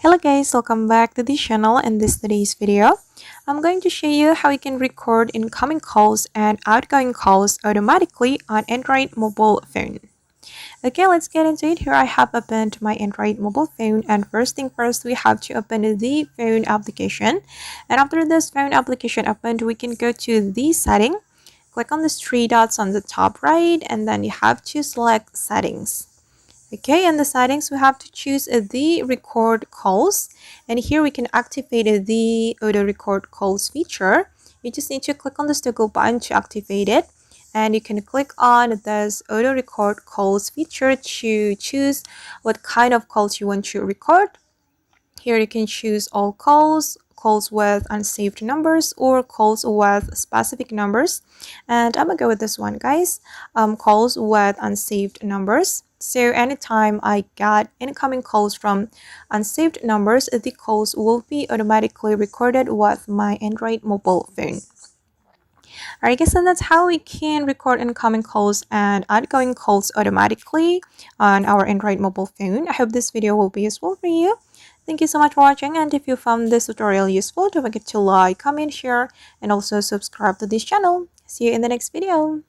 Hello guys, welcome back to the channel. In today's video, I'm going to show you how you can record incoming calls and outgoing calls automatically on Android mobile phone. Okay, let's get into it. Here I have opened my Android mobile phone, and first thing first, we have to open the phone application. And after this phone application opened, we can go to the setting, click on the three dots on the top right, and then you have to select settings. Okay, in the settings, we have to choose the record calls, and here we can activate the auto record calls feature. You just need to click on this toggle button to activate it, and you can click on this auto record calls feature to choose what kind of calls you want to record. Here you can choose all calls, calls with unsaved numbers, or calls with specific numbers. And I'm gonna go with this one, guys. Calls with unsaved numbers. So anytime I get incoming calls from unsaved numbers, the calls will be automatically recorded with my Android mobile phone. Alright guys, and that's how we can record incoming calls and outgoing calls automatically on our Android mobile phone. I hope this video will be useful for you. Thank you so much for watching, and if you found this tutorial useful, don't forget to like, comment, share, and also subscribe to this channel. See you in the next video.